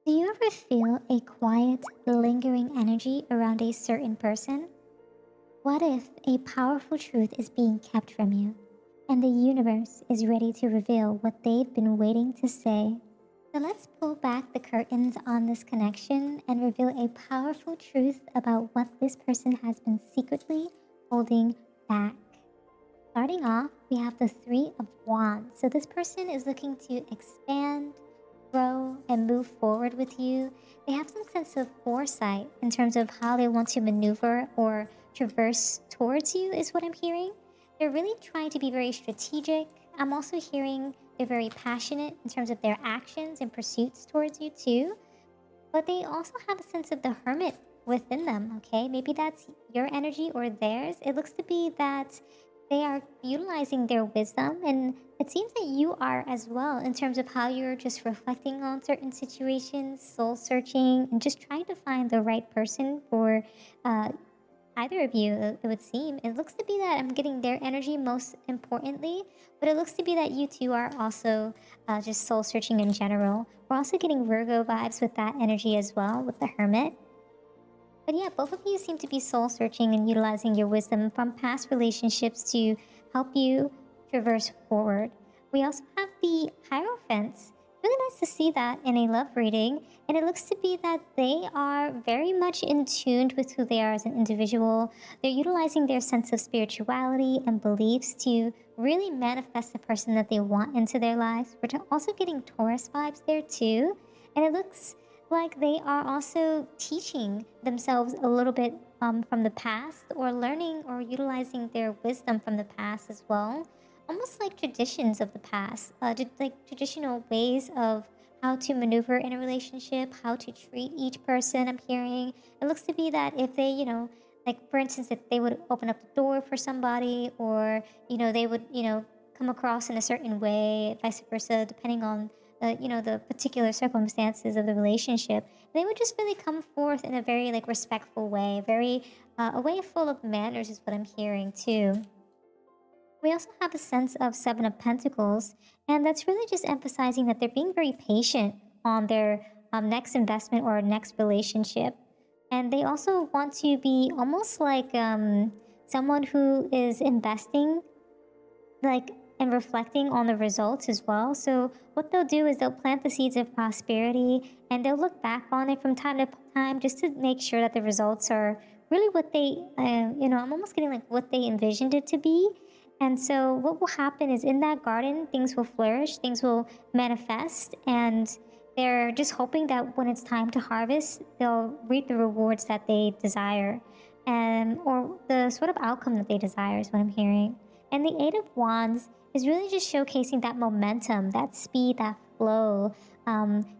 Do you ever feel a quiet, lingering energy around a certain person? What if a powerful truth is being kept from you, and the universe is ready to reveal what they've been waiting to say? So let's pull back the curtains on this connection and reveal a powerful truth about what this person has been secretly holding back. Starting off, we have the Three of Wands. So this person is looking to expand, grow, and move forward with you. They have some sense of foresight in terms of how they want to maneuver or traverse towards you, is what I'm hearing. They're really trying to be very strategic. I'm also hearing they're very passionate in terms of their actions and pursuits towards you, too. But they also have a sense of the hermit within them, okay? Maybe that's your energy or theirs. It looks to be that they are utilizing their wisdom, and it seems that you are as well, in terms of how you're just reflecting on certain situations, soul searching, and just trying to find the right person for uh, either of you, it would seem. It looks to be that I'm getting their energy most importantly, but it looks to be that you two are also just soul searching in general. We're also getting Virgo vibes with that energy as well, with the Hermit. But yeah, both of you seem to be soul searching and utilizing your wisdom from past relationships to help you traverse forward. We also have the Hierophants. Really nice to see that in a love reading. And it looks to be that they are very much in tune with who they are as an individual. They're utilizing their sense of spirituality and beliefs to really manifest the person that they want into their lives. We're also getting Taurus vibes there too. And it looks like they are also teaching themselves a little bit from the past, or learning or utilizing their wisdom from the past as well. Almost like traditions of the past, like traditional ways of how to maneuver in a relationship, how to treat each person. I'm hearing it looks to be that if they, like for instance, if they would open up the door for somebody, or they would, come across in a certain way, vice versa, depending on the particular circumstances of the relationship. They would just really come forth in a very like respectful way, very a way full of manners is what I'm hearing too. We also have a sense of Seven of Pentacles, and that's really just emphasizing that they're being very patient on their next investment or next relationship. And they also want to be almost like someone who is investing, like, and reflecting on the results as well. So what they'll do is they'll plant the seeds of prosperity, and they'll look back on it from time to time just to make sure that the results are really what they, I'm almost getting like what they envisioned it to be. And so what will happen is in that garden, things will flourish, things will manifest, and they're just hoping that when it's time to harvest, they'll reap the rewards that they desire, and or the sort of outcome that they desire is what I'm hearing. And the Eight of Wands is really just showcasing that momentum, that speed, that flow.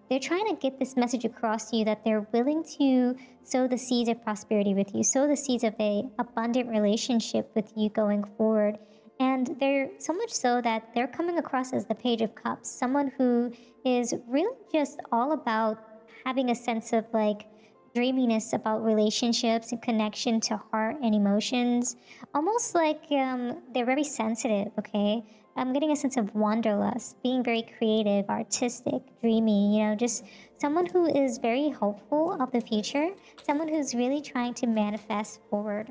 They're trying to get this message across to you that they're willing to sow the seeds of prosperity with you, sow the seeds of a abundant relationship with you going forward. And they're so much so that they're coming across as the Page of Cups, someone who is really just all about having a sense of like dreaminess about relationships and connection to heart and emotions. Almost like they're very sensitive, okay? I'm getting a sense of wanderlust, being very creative, artistic, dreamy, just someone who is very hopeful of the future, someone who's really trying to manifest forward.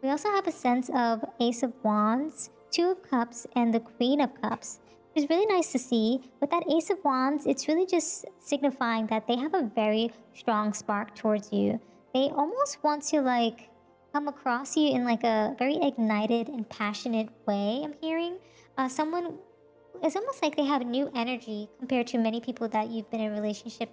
We also have a sense of Ace of Wands, Two of Cups, and the Queen of Cups, which is really nice to see. With that Ace of Wands, it's really just signifying that they have a very strong spark towards you. They almost want to like come across you in like a very ignited and passionate way, I'm hearing. Someone, it's almost like they have new energy compared to many people that you've been in a relationship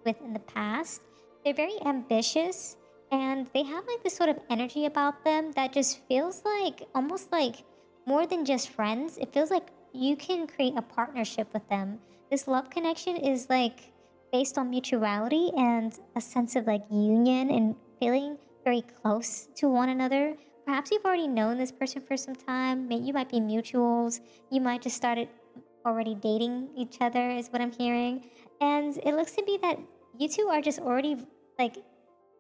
with in the past. They're very ambitious, and they have like this sort of energy about them that just feels like almost like more than just friends. It feels like you can create a partnership with them. This love connection is like based on mutuality and a sense of like union and feeling very close to one another. Perhaps you've already known this person for some time. You might be mutuals. You might just started already dating each other is what I'm hearing. And it looks to be that you two are just already like,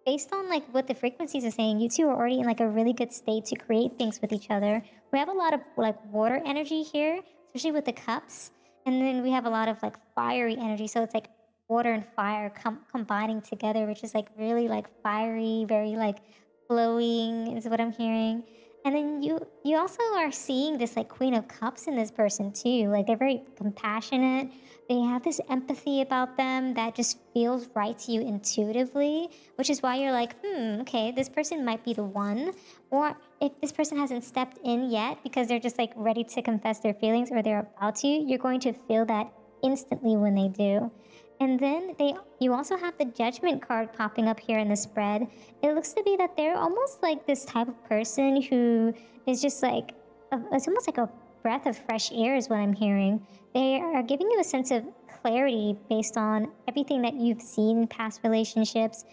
based on like what the frequencies are saying, you two are already in like a really good state to create things with each other. We have a lot of like water energy here, especially with the cups. And then we have a lot of like fiery energy. So it's like water and fire combining together, which is like really like fiery, very like flowing is what I'm hearing. And then you also are seeing this like Queen of Cups in this person too. Like they're very compassionate. They have this empathy about them that just feels right to you intuitively, which is why you're like, okay, this person might be the one. Or if this person hasn't stepped in yet because they're just like ready to confess their feelings or they're about to, you're going to feel that instantly when they do. And then you also have the Judgment card popping up here in the spread. It looks to be that they're almost like this type of person who is just like, it's almost like a breath of fresh air is what I'm hearing. They are giving you a sense of clarity based on everything that you've seen in past relationships.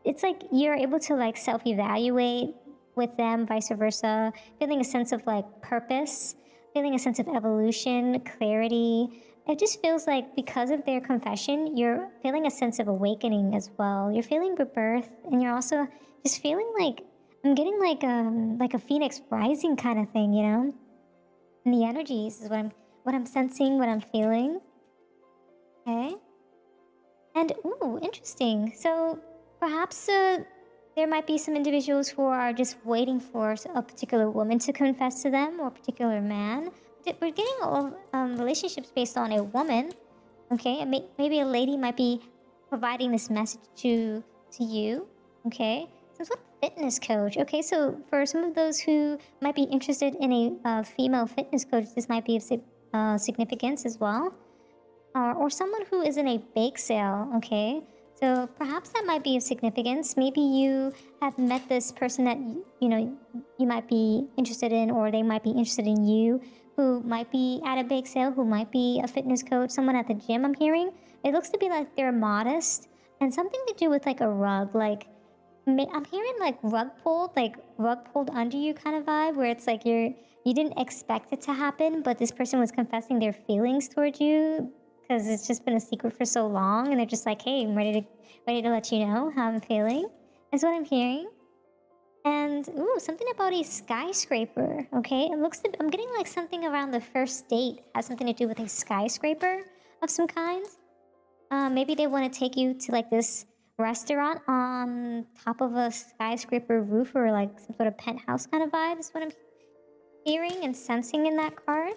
It's like you're able to like self-evaluate with them, vice versa, feeling a sense of like purpose, feeling a sense of evolution, clarity. It just feels like because of their confession, you're feeling a sense of awakening as well. You're feeling rebirth, and you're also just feeling like, I'm getting like a phoenix rising kind of thing, you know? And the energies is what I'm sensing, what I'm feeling. Okay. And ooh, interesting. So perhaps there might be some individuals who are just waiting for a particular woman to confess to them or a particular man. We're getting all relationships based on a woman. Okay, and maybe a lady might be providing this message to you. Okay, some sort of fitness coach. Okay, so for some of those who might be interested in a female fitness coach, this might be of significance as well. Or someone who is in a bake sale. Okay, so perhaps that might be of significance. Maybe you have met this person that you might be interested in, or they might be interested in you, who might be at a bake sale, who might be a fitness coach, someone at the gym. I'm hearing it looks to be like they're modest and something to do with like a rug. Like I'm hearing like rug pulled under you kind of vibe, where it's like you didn't expect it to happen, but this person was confessing their feelings towards you because it's just been a secret for so long, and they're just like, hey, I'm ready to let you know how I'm feeling. That's what I'm hearing. And ooh, something about a skyscraper. Okay, I'm getting like something around the first date has something to do with a skyscraper of some kind. Maybe they want to take you to like this restaurant on top of a skyscraper roof, or like some sort of penthouse kind of vibe is what I'm hearing and sensing in that card.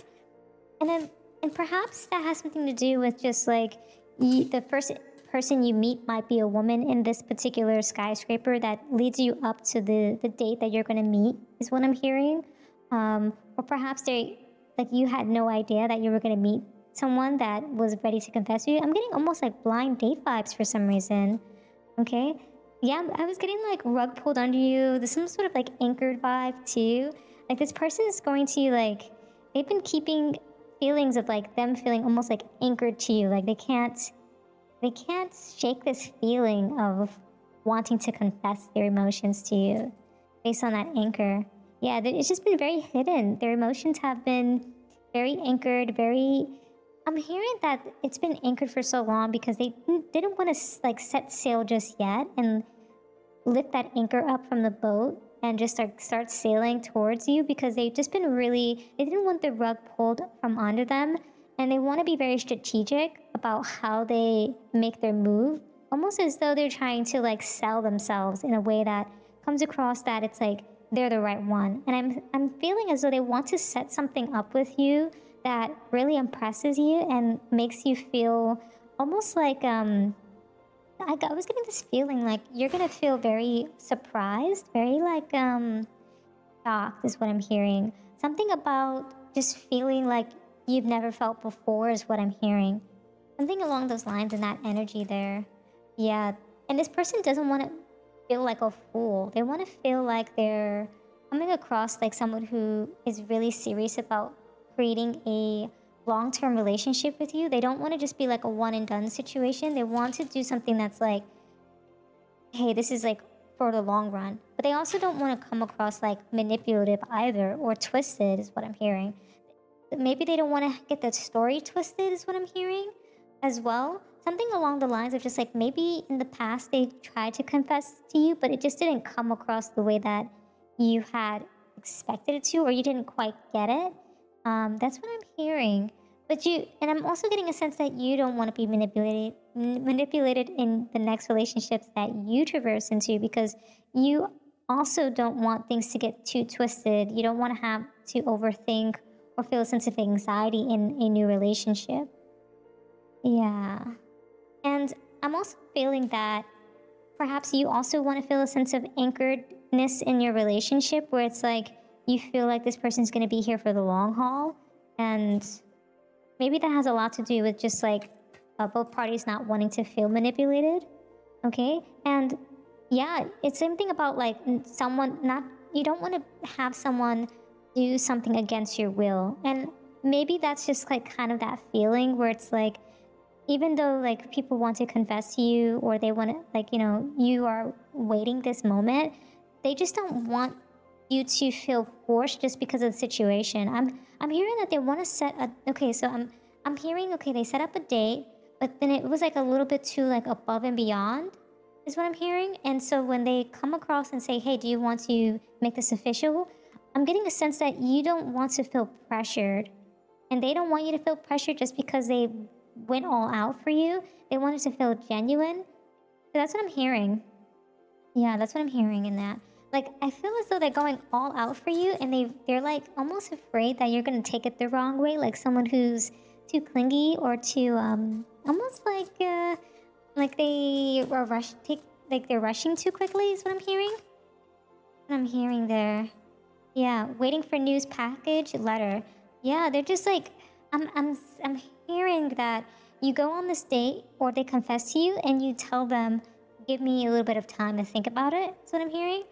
And perhaps that has something to do with just like the first person you meet might be a woman in this particular skyscraper that leads you up to the date that you're going to meet is what I'm hearing. Or perhaps you had no idea that you were going to meet someone that was ready to confess to you. I'm getting almost like blind date vibes for some reason. Okay. Yeah, I was getting like rug pulled under you. There's some sort of like anchored vibe too. Like this person is going to like, they've been keeping feelings of like them feeling almost like anchored to you. Like they can't shake this feeling of wanting to confess their emotions to you based on that anchor. Yeah, it's just been very hidden. Their emotions have been very anchored, I'm hearing that it's been anchored for so long because they didn't want to like set sail just yet and lift that anchor up from the boat and just start sailing towards you, because they've just been they didn't want the rug pulled from under them, and they want to be very strategic about how they make their move, almost as though they're trying to like sell themselves in a way that comes across that it's like they're the right one. And I'm feeling as though they want to set something up with you that really impresses you and makes you feel almost like I was getting this feeling like you're gonna feel very surprised, very like shocked is what I'm hearing. Something about just feeling like you've never felt before is what I'm hearing. Something along those lines and that energy there. Yeah. And this person doesn't want to feel like a fool. They want to feel like they're coming across like someone who is really serious about creating a long-term relationship with you. They don't want to just be like a one and done situation. They want to do something that's like, hey, this is like for the long run. But they also don't want to come across like manipulative either, or twisted is what I'm hearing. Maybe they don't want to get the story twisted is what I'm hearing as well. Something along the lines of just like maybe in the past they tried to confess to you, but it just didn't come across the way that you had expected it to, or you didn't quite get it. That's what I'm hearing. and I'm also getting a sense that you don't want to be manipulated in the next relationships that you traverse into, because you also don't want things to get too twisted. You don't want to have to overthink or feel a sense of anxiety in a new relationship. Yeah. And I'm also feeling that perhaps you also want to feel a sense of anchoredness in your relationship, where it's like you feel like this person's going to be here for the long haul. And maybe that has a lot to do with just like both parties not wanting to feel manipulated. Okay. And yeah, it's something about like you don't want to have someone do something against your will. And maybe that's just like kind of that feeling where it's like, even though like people want to confess to you, or they want to, like, you are waiting this moment, they just don't want you to feel forced just because of the situation. I'm hearing that they want to set a, okay, so I'm hearing, okay, they set up a date, but then it was like a little bit too like above and beyond is what I'm hearing. And so when they come across and say, hey, do you want to make this official? I'm getting a sense that you don't want to feel pressured, and they don't want you to feel pressured just because they went all out for you. They want it to feel genuine. So that's what I'm hearing. Yeah, that's what I'm hearing in that. Like, I feel as though they're going all out for you, and they're like almost afraid that you're going to take it the wrong way, like someone who's too clingy or too almost like they're rushing too quickly is what I'm hearing. What I'm hearing there. Yeah, waiting for news package letter. Yeah, they're just like, I'm hearing that you go on this date, or they confess to you and you tell them, give me a little bit of time to think about it. That's what I'm hearing.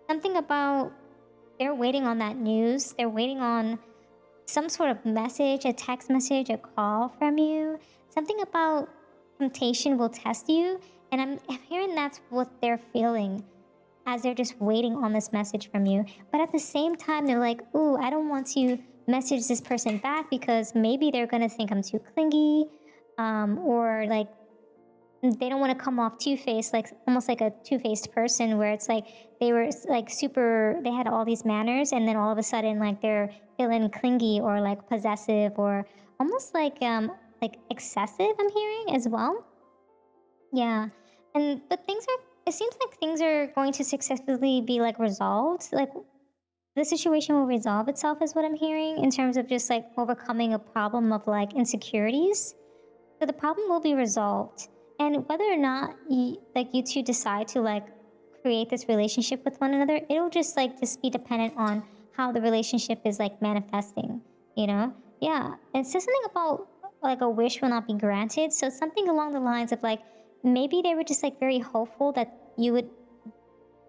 Something about they're waiting on that news. They're waiting on some sort of message, a text message, a call from you. Something about temptation will test you. And I'm hearing that's what they're feeling as they're just waiting on this message from you. But at the same time, they're like, ooh, I don't want to message this person back because maybe they're going to think I'm too clingy, or like they don't want to come off two-faced, like almost like a two-faced person, where it's like they were like they had all these manners, and then all of a sudden like they're feeling clingy or like possessive or almost like excessive, I'm hearing as well. Yeah. But it seems like things are going to successfully be like resolved. Like the situation will resolve itself is what I'm hearing, in terms of just like overcoming a problem of like insecurities. So the problem will be resolved. And whether or not you two decide to like create this relationship with one another, it'll just be dependent on how the relationship is like manifesting, Yeah. It says something about like a wish will not be granted. So something along the lines of like, maybe they were just like very hopeful that you would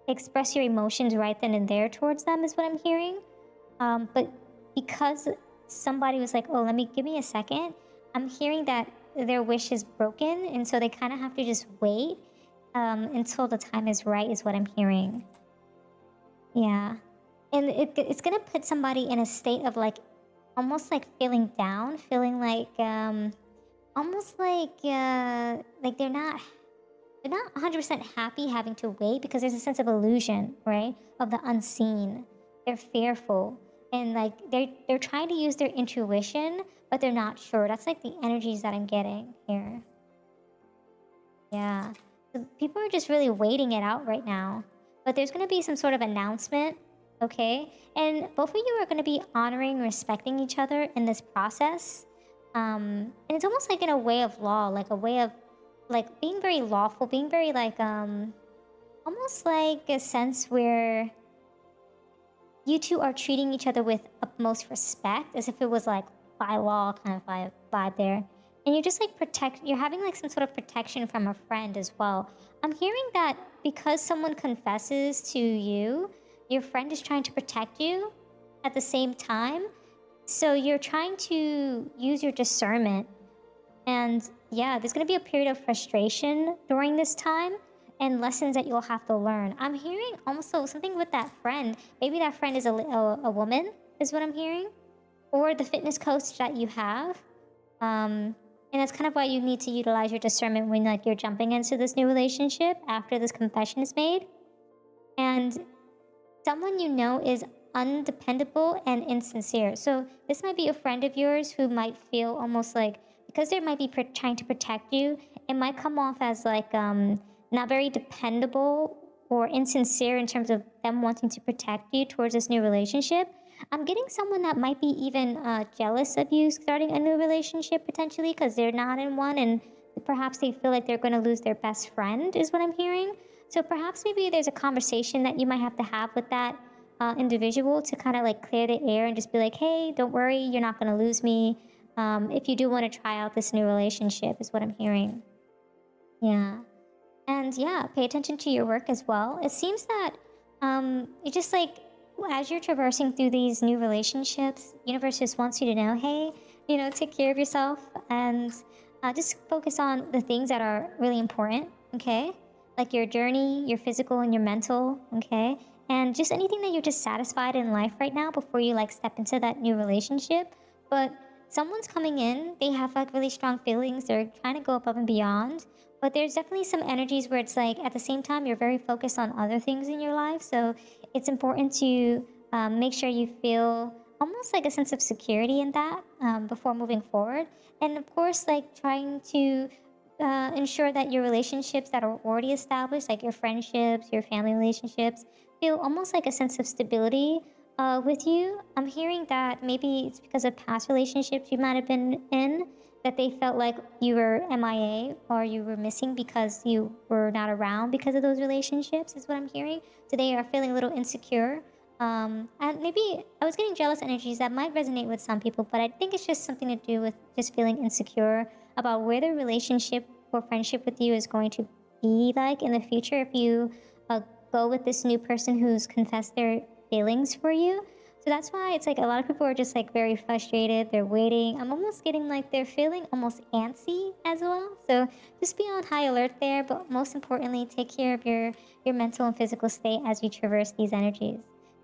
express your emotions right then and there towards them is what I'm hearing. But because somebody was like, oh, give me a second, I'm hearing that their wish is broken, and so they kind of have to just wait until the time is right is what I'm hearing. Yeah. And it's going to put somebody in a state of like almost like feeling down, feeling like almost like they're not 100% happy having to wait, because there's a sense of illusion, right, of the unseen. They're fearful, and like they're trying to use their intuition, but they're not sure. That's like the energies that I'm getting here. Yeah. So people are just really waiting it out right now. But there's going to be some sort of announcement, okay? And both of you are going to be honoring, respecting each other in this process. And it's almost like in a way of law, like a way of like being very lawful, being very like almost like a sense where you two are treating each other with utmost respect, as if it was like by law kind of vibe there. And you're just like you're having like some sort of protection from a friend as well. I'm hearing that because someone confesses to you, your friend is trying to protect you at the same time. So you're trying to use your discernment. And yeah, there's going to be a period of frustration during this time and lessons that you'll have to learn. I'm hearing also something with that friend. Maybe that friend is a woman, is what I'm hearing. Or the fitness coach that you have. And that's kind of why you need to utilize your discernment when like you're jumping into this new relationship after this confession is made. And someone you know is undependable and insincere. So this might be a friend of yours who might feel almost like, because they might be trying to protect you, it might come off as like not very dependable or insincere in terms of them wanting to protect you towards this new relationship. I'm getting someone that might be even jealous of you starting a new relationship potentially because they're not in one, and perhaps they feel like they're going to lose their best friend is what I'm hearing. So perhaps maybe there's a conversation that you might have to have with that individual to kind of like clear the air and just be like, hey, don't worry, you're not going to lose me. If you do want to try out this new relationship is what I'm hearing. Yeah. And yeah, pay attention to your work as well. It seems that it just like as you're traversing through these new relationships, universe just wants you to know, hey, take care of yourself and just focus on the things that are really important, okay? Like your journey, your physical and your mental, okay? And just anything that you're just satisfied in life right now before you like step into that new relationship. But someone's coming in, they have like really strong feelings, they're trying to go above and beyond. But there's definitely some energies where it's like at the same time you're very focused on other things in your life. So it's important to make sure you feel almost like a sense of security in that before moving forward. And of course, like trying to ensure that your relationships that are already established, like your friendships, your family relationships, feel almost like a sense of stability with you. I'm hearing that maybe it's because of past relationships you might have been in that they felt like you were MIA or you were missing because you were not around because of those relationships, is what I'm hearing. So they are feeling a little insecure. And maybe I was getting jealous energies that might resonate with some people, but I think it's just something to do with just feeling insecure about where the relationship or friendship with you is going to be like in the future if you go with this new person who's confessed their feelings for you. So that's why it's like a lot of people are just like very frustrated. They're waiting. I'm almost getting like they're feeling almost antsy as well. So just be on high alert there. But most importantly, take care of your mental and physical state as you traverse these energies.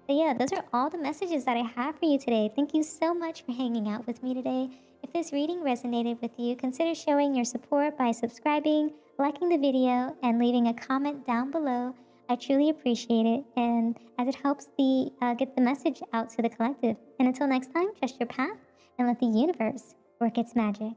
So yeah, those are all the messages that I have for you today. Thank you so much for hanging out with me today. If this reading resonated with you, consider showing your support by subscribing, liking the video, and leaving a comment down below. I truly appreciate it, and as it helps get the message out to the collective. And until next time, trust your path and let the universe work its magic.